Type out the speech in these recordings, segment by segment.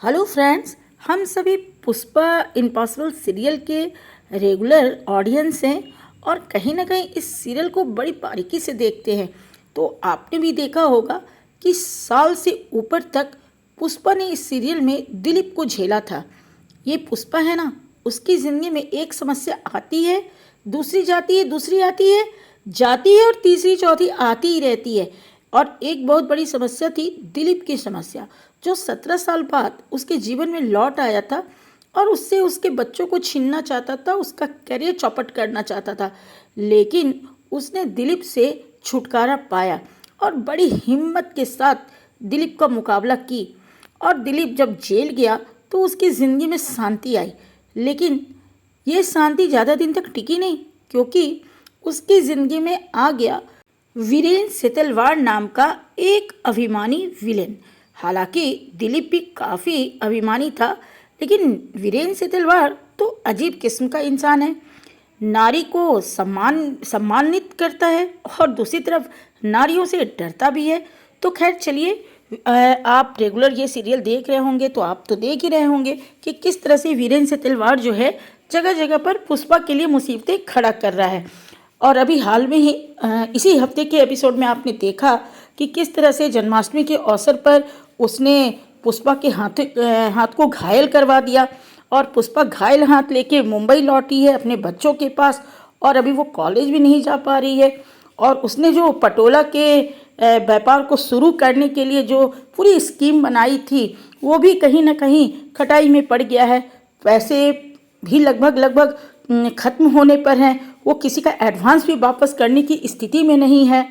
Hello friends, हम सभी Pushpa impossible serial के रेगुलर ऑडियंस हैं और कहीं ना कहीं इस सीरियल को बड़ी बारीकी से देखते हैं। तो आपने भी देखा होगा कि साल से ऊपर तक पुष्पा ने इस सीरियल में दिलीप को झेला था। ये पुष्पा है ना, उसकी ज़िंदगी में एक समस्या आती है, दूसरी जाती है, दूसरी आती है, जाती है और तीसरी चौथी आती ही रहती है। और एक बहुत बड़ी समस्या थी दिलीप की समस्या, जो 17 साल बाद उसके जीवन में लौट आया था और उससे उसके बच्चों को छीनना चाहता था, उसका करियर चौपट करना चाहता था। लेकिन उसने दिलीप से छुटकारा पाया और बड़ी हिम्मत के साथ दिलीप का मुकाबला की। और दिलीप जब जेल गया तो उसकी ज़िंदगी में शांति आई। लेकिन ये शांति ज़्यादा दिन तक टिकी नहीं, क्योंकि उसकी ज़िंदगी में आ गया वीरेन सेतलवाड़ नाम का एक अभिमानी विलेन। हालांकि दिलीप भी काफ़ी अभिमानी था, लेकिन वीरेन सेतलवाड़ तो अजीब किस्म का इंसान है। नारी को सम्मानित करता है और दूसरी तरफ नारियों से डरता भी है। तो खैर चलिए, आप रेगुलर ये सीरियल देख रहे होंगे तो आप तो देख ही रहे होंगे कि किस तरह से वीरेन सेतलवाड़ जो है जगह जगह पर पुष्पा के लिए मुसीबतें खड़ा कर रहा है। और अभी हाल में ही इसी हफ्ते के एपिसोड में आपने देखा कि किस तरह से जन्माष्टमी के अवसर पर उसने पुष्पा के हाथ को घायल करवा दिया और पुष्पा घायल हाथ लेके मुंबई लौटी है अपने बच्चों के पास। और अभी वो कॉलेज भी नहीं जा पा रही है। और उसने जो पटोला के व्यापार को शुरू करने के लिए जो पूरी स्कीम बनाई थी, वो भी कहीं ना कहीं खटाई में पड़ गया है। पैसे भी लगभग ख़त्म होने पर हैं। वो किसी का एडवांस भी वापस करने की स्थिति में नहीं है,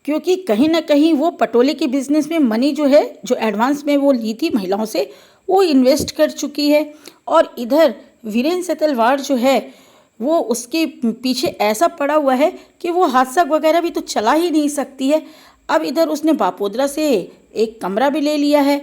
क्योंकि कहीं ना कहीं वो पटोले के बिजनेस में मनी जो है, जो एडवांस में वो ली थी महिलाओं से, वो इन्वेस्ट कर चुकी है। और इधर वीरेन सेतलवाड़ जो है वो उसके पीछे ऐसा पड़ा हुआ है कि वो हादसा वगैरह भी तो चला ही नहीं सकती है। अब इधर उसने बापोद्रा से एक कमरा भी ले लिया है।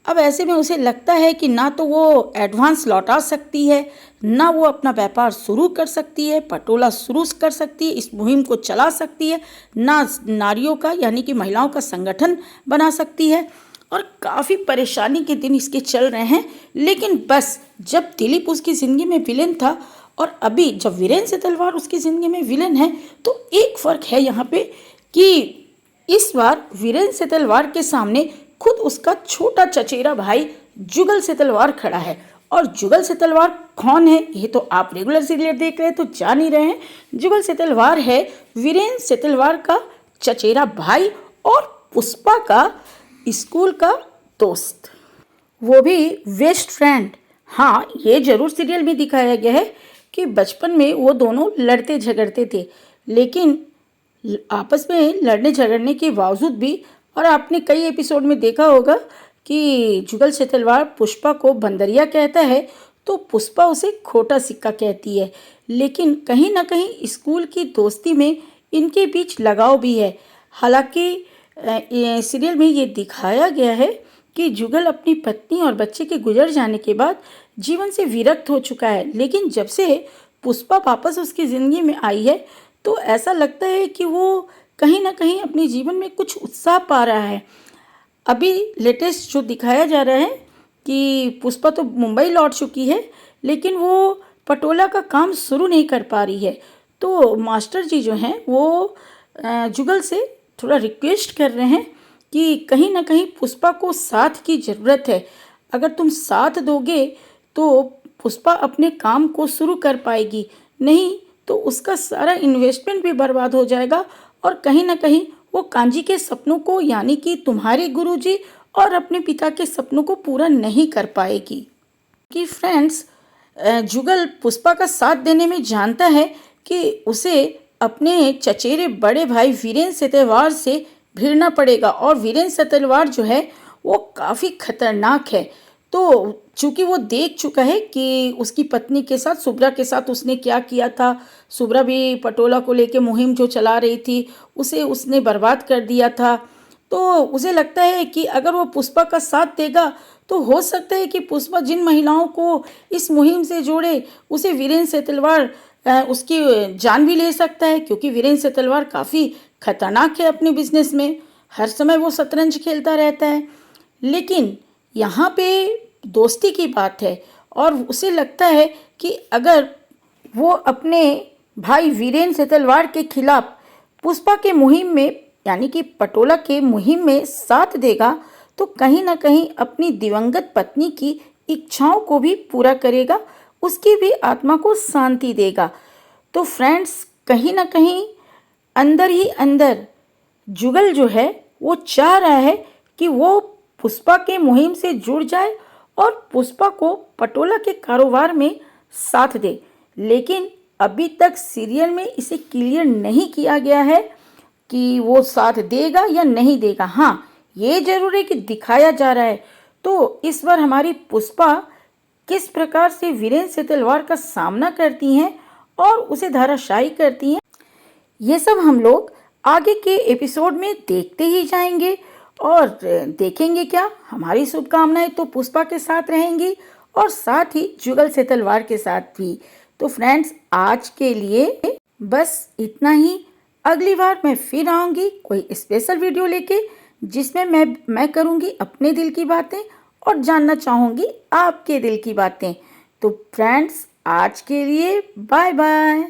अब ऐसे में उसे लगता है कि ना तो वो एडवांस लौटा सकती है, ना वो अपना व्यापार शुरू कर सकती है, पटोला शुरू कर सकती है, इस मुहिम को चला सकती है, ना नारियों का यानी कि महिलाओं का संगठन बना सकती है। और काफ़ी परेशानी के दिन इसके चल रहे हैं। लेकिन बस जब दिलीप उसकी ज़िंदगी में विलेन था और अभी जब वीरेन सेतलवाड़ उसकी ज़िंदगी में विलेन है, तो एक फ़र्क है यहाँ पे कि इस बार वीरेन सेतलवाड़ के सामने खुद उसका छोटा चचेरा भाई जुगल सेतलवाड़ खड़ा है। और जुगल सेतलवाड़ कौन है, ये तो आप रेगुलर सीरियल देख रहे हैं तो जान ही रहे हैं। जुगल सेतलवाड़ है वीरेन सेतलवाड़ का चचेरा भाई और पुष्पा का स्कूल का दोस्त, वो भी बेस्ट फ्रेंड। हाँ, ये जरूर सीरियल में दिखाया गया है कि बचपन में वो दोनों लड़ते झगड़ते थे, लेकिन आपस में लड़ने झगड़ने के बावजूद भी, और आपने कई एपिसोड में देखा होगा कि जुगल सेतलवाड़ पुष्पा को बंदरिया कहता है तो पुष्पा उसे खोटा सिक्का कहती है। लेकिन कहीं ना कहीं स्कूल की दोस्ती में इनके बीच लगाव भी है। हालांकि सीरियल में ये दिखाया गया है कि जुगल अपनी पत्नी और बच्चे के गुजर जाने के बाद जीवन से विरक्त हो चुका है। लेकिन जब से पुष्पा वापस उसकी ज़िंदगी में आई है तो ऐसा लगता है कि वो कहीं ना कहीं अपने जीवन में कुछ उत्साह पा रहा है। अभी लेटेस्ट जो दिखाया जा रहा है कि पुष्पा तो मुंबई लौट चुकी है, लेकिन वो पटोला का काम शुरू नहीं कर पा रही है। तो मास्टर जी जो हैं वो जुगल से थोड़ा रिक्वेस्ट कर रहे हैं कि कहीं ना कहीं पुष्पा को साथ की ज़रूरत है। अगर तुम साथ दोगे तो पुष्पा अपने काम को शुरू कर पाएगी, नहीं तो उसका सारा इन्वेस्टमेंट भी बर्बाद हो जाएगा और कहीं ना कहीं वो कांजी के सपनों को यानी कि तुम्हारे गुरुजी और अपने पिता के सपनों को पूरा नहीं कर पाएगी। कि फ्रेंड्स, जुगल पुष्पा का साथ देने में जानता है कि उसे अपने चचेरे बड़े भाई वीरेन सेतलवाड़ से भिड़ना पड़ेगा और वीरेन सेतलवाड़ जो है वो काफ़ी खतरनाक है। तो चूंकि वो देख चुका है कि उसकी पत्नी के साथ, सुब्रा के साथ उसने क्या किया था, सुब्रा भी पटोला को लेके मुहिम जो चला रही थी उसे उसने बर्बाद कर दिया था। तो उसे लगता है कि अगर वो पुष्पा का साथ देगा तो हो सकता है कि पुष्पा जिन महिलाओं को इस मुहिम से जोड़े उसे वीरेन सेतलवाड़ उसकी जान भी ले सकता है, क्योंकि वीरेन सेतलवाड़ काफ़ी खतरनाक है अपने बिजनेस में। हर समय वो शतरंज खेलता रहता है। लेकिन यहाँ पे दोस्ती की बात है और उसे लगता है कि अगर वो अपने भाई वीरेंद्र से तलवार के खिलाफ पुष्पा के मुहिम में यानी कि पटोला के मुहिम में साथ देगा तो कहीं ना कहीं अपनी दिवंगत पत्नी की इच्छाओं को भी पूरा करेगा, उसकी भी आत्मा को शांति देगा। तो फ्रेंड्स, कहीं ना कहीं अंदर ही अंदर जुगल जो है वो चाह रहा है कि वो पुष्पा के मुहिम से जुड़ जाए और पुष्पा को पटोला के कारोबार में साथ दे, लेकिन अभी तक सीरियल में इसे क्लियर नहीं किया गया है कि वो साथ देगा या नहीं देगा। हाँ, ये जरूर है कि दिखाया जा रहा है। तो इस बार हमारी पुष्पा किस प्रकार से वीरेंद्र से तलवार का सामना करती हैं और उसे धराशायी करती हैं, ये सब हम लोग आगे के एपिसोड में देखते ही जाएंगे। और देखेंगे क्या, हमारी शुभकामनाएं तो पुष्पा के साथ रहेंगी और साथ ही जुगल से तलवार के साथ भी। तो फ्रेंड्स, आज के लिए बस इतना ही। अगली बार मैं फिर आऊँगी कोई स्पेशल वीडियो लेके, जिसमें मैं करूँगी अपने दिल की बातें और जानना चाहूँगी आपके दिल की बातें। तो फ्रेंड्स, आज के लिए बाय बाय।